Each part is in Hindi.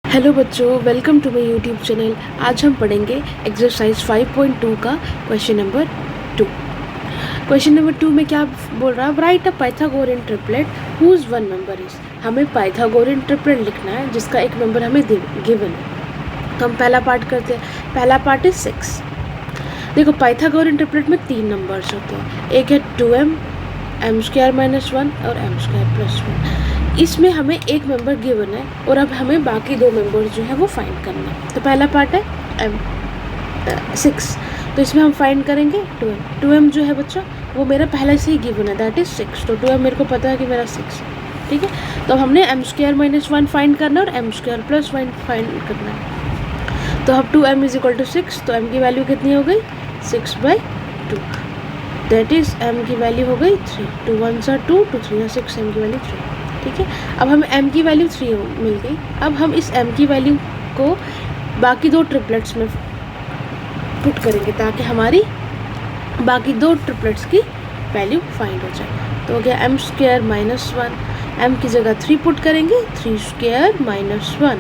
हेलो बच्चों, welcome to my YouTube channel. आज हम पढ़ेंगे एक्सरसाइज 5.2 का क्वेश्चन नंबर 2। क्वेश्चन नंबर 2 में क्या बोल रहा है? Write a Pythagorean triplet whose one member is. हमें पाइथागोरियन ट्रिपलेट लिखना है जिसका एक मेंबर हमें गिवन है। तो हम पहला पार्ट करते हैं। पहला पार्ट इज 6। देखो, पाइथागोरियन ट्रिपलेट में 3 नंबर्स होते हैं। एक है 2m, m² - 1 और m² + 1। इसमें हमें एक मेंबर गिवन है और अब हमें बाकी 2 मेंबर्स जो है वो फाइंड करना है। तो पहला पार्ट है 6। तो इसमें हम फाइंड करेंगे 2m। 2m जो है बच्चा वो मेरा पहले से ही गिवन है, दैट इज 6। तो 2m मेरे को पता है कि मेरा 6 है, ठीक है। तो हमने m² - 1 फाइंड करना है और m² + 1 फाइंड करना है। तो अब 2m = 6। तो m की वैल्यू कितनी हो गई? 6/2। दैट इज m की वैल्यू हो गई 3। 2 1s are 2, 2 3 are 6, m की वैल्यू 3, ठीक है। अब हमें m की वैल्यू 3 मिल गई। अब हम इस m की वैल्यू को बाकी 2 ट्रिपलेट्स में पुट करेंगे ताकि हमारी बाकी 2 ट्रिपलेट्स की वैल्यू फाइंड हो जाए। तो हो गया m² - 1। m की जगह 3 पुट करेंगे, 3² - 1।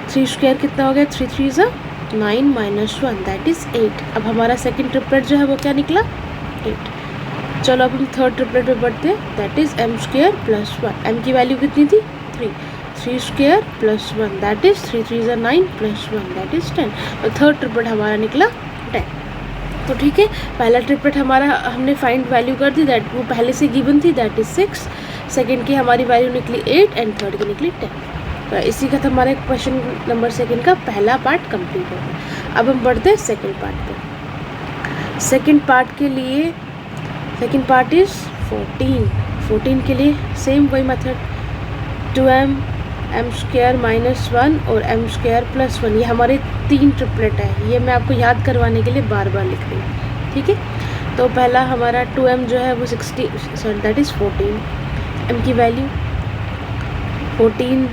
3² कितना हो गया? 3 3s are 9 - 1, दैट इज 8। अब हमारा सेकेंड ट्रिपलेट जो है वो क्या निकला? 8। चलो अब हम थर्ड ट्रिपलेट पे बढ़ते हैं, दैट इज m² + 1। m की वैल्यू कितनी थी? 3। 3² + 1, that is 3 3s are 9 + 1, that is 10। और थर्ड ट्रिपलेट हमारा निकला 10। तो ठीक है, पहला ट्रिपलेट हमारा हमने फाइंड वैल्यू कर दी, दैट वो पहले से गिवन थी, दैट इज 6। सेकेंड की हमारी वैल्यू निकली 8 एंड थर्ड की निकली 10। तो इसी का हमारे क्वेश्चन नंबर सेकेंड का पहला पार्ट कंप्लीट हो गया। अब हम बढ़ते हैं सेकेंड पार्ट पे। सेकेंड पार्ट के लिए सेकेंड पार्ट इज 14। 14 के लिए सेम वही मेथड, 2m, m² - 1 और m² + 1। ये हमारे 3 ट्रिपलेट है। ये मैं आपको याद करवाने के लिए बार बार लिख रही हूँ, ठीक है। तो पहला हमारा 2m जो है वो 14, m की वैल्यू 14,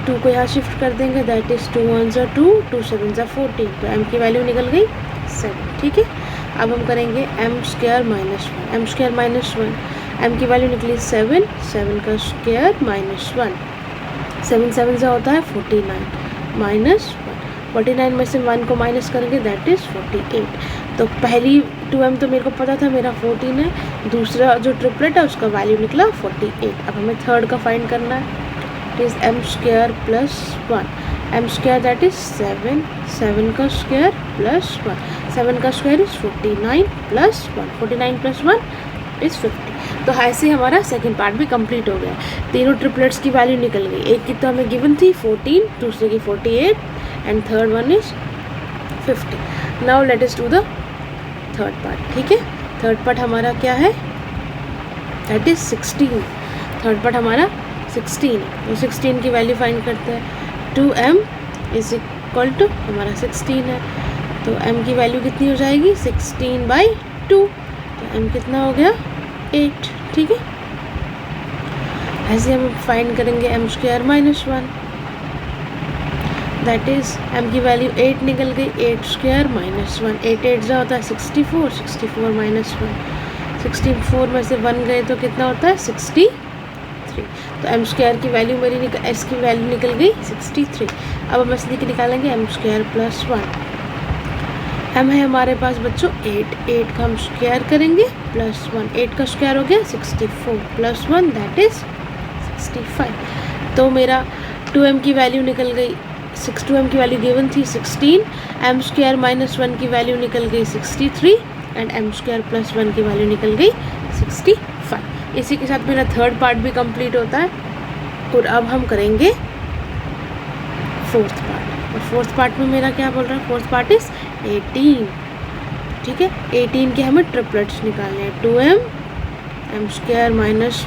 2 को यहाँ शिफ्ट कर देंगे, that is 2 1s are 2, 2 7s are 14। तो m की वैल्यू निकल गई 7, ठीक है। अब हम करेंगे m² - 1। m² - 1, m की वैल्यू निकली 7, 7 का स्क्वायर - 1। 7 7 से होता है 49 - 1। 49 में से 1 को माइनस करेंगे, दैट इज 48। तो पहली 2m तो मेरे को पता था मेरा 14 है। दूसरा जो ट्रिपलेट है उसका वैल्यू निकला 48। अब हमें थर्ड का फाइंड करना है, it is m² + 1। m² that is 7, 7 का स्क्वायर + 1। 7 का स्क्वायर इज 49 + 1, 49 + 1 इज 50। तो ऐसे हमारा सेकेंड पार्ट भी कंप्लीट हो गया। तीनों ट्रिपलेट्स की वैल्यू निकल गई। एक की तो हमें गिवन थी 14, दूसरे की 48 and third one is 50। Now let us do the third part, ठीक है। थर्ड पार्ट हमारा क्या है? That is 16। थर्ड पार्ट हमारा 16 है। तो 16 की वैल्यू फाइंड करते हैं। 2m = हमारा 16 है। तो m की वैल्यू कितनी हो जाएगी? 16/2। तो m कितना हो गया? 8, ठीक है। ऐसे हम फाइंड करेंगे m² - 1, दैट इज m की वैल्यू 8 निकल गई। 8² - 1, 8 8 जा होता है 64, 64 - 1, 64 में से 1 गए तो कितना होता है? 63। तो m² की वैल्यू मेरी s की वैल्यू निकल गई 63। अब हम इसलिए निकालेंगे m² + 1। m है हमारे पास बच्चों 8, 8 का हम स्क्वायर करेंगे +1, 8 का स्क्वायर हो गया 64 + 1, दैट इज 65। तो मेरा 2m की वैल्यू निकल गई 2m की वैल्यू गिवन थी 16, m² - 1 की वैल्यू निकल गई 63 एंड m² + 1 की वैल्यू निकल गई 65। इसी के साथ मेरा थर्ड पार्ट भी कंप्लीट होता है। और अब हम करेंगे फोर्थ पार्ट। और फोर्थ पार्ट में मेरा क्या बोल रहा है? फोर्थ पार्ट इज 18, ठीक है। 18 के हमें ट्रिपलेट्स निकालने हैं, 2m, m² -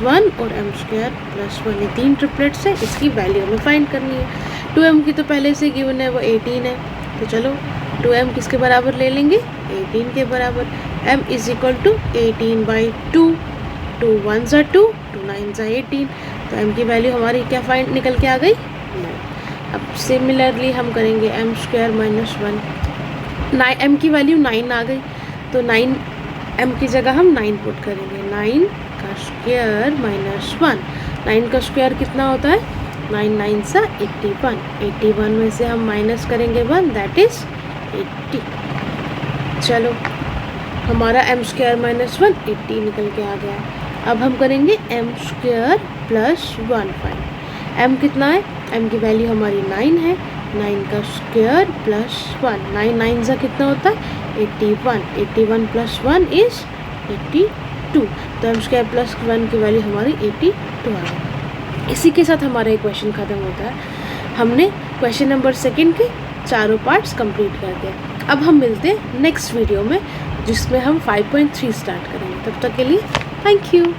1 और m² + 1। ये 3 ट्रिपलेट्स है, इसकी वैल्यू हमें फाइंड करनी है। 2m की तो पहले से गिवन है, वो 18 है। तो चलो 2m किसके बराबर ले लेंगे? 18 के बराबर। m = 18/2, 2 1s are 2, 2 9s are 18। तो m की वैल्यू हमारी क्या फाइंड निकल के आ गई? 9। अब सिमिलरली हम करेंगे m² - 1। m की वैल्यू 9 आ गई, तो 9 m की जगह हम 9 पुट करेंगे। 9 का स्क्वायर - 1, 9 का स्क्वायर कितना होता है? 9 9 सा 81, 81 में से हम माइनस करेंगे 1, दैट इज़ 80। चलो हमारा m स्क्वायर माइनस 1 80 निकल के आ गया है। अब हम करेंगे m square plus 1 five. m कितना है, m की वैल्यू हमारी 9 है, 9 का स्क्वायर प्लस 1, 9 9 सा कितना होता है 81, 81 प्लस 1 इज़ 82। तो m स्क्वायर प्लस 1 की वैल्यू हमारी 82 आ गई। इसी के साथ हमारा एक क्वेश्चन ख़त्म होता है। हमने क्वेश्चन नंबर 2 के चारों पार्ट्स कंप्लीट कर दिए। अब हम मिलते हैं नेक्स्ट वीडियो में जिसमें हम 5.3 स्टार्ट करेंगे। तब तक के लिए थैंक यू।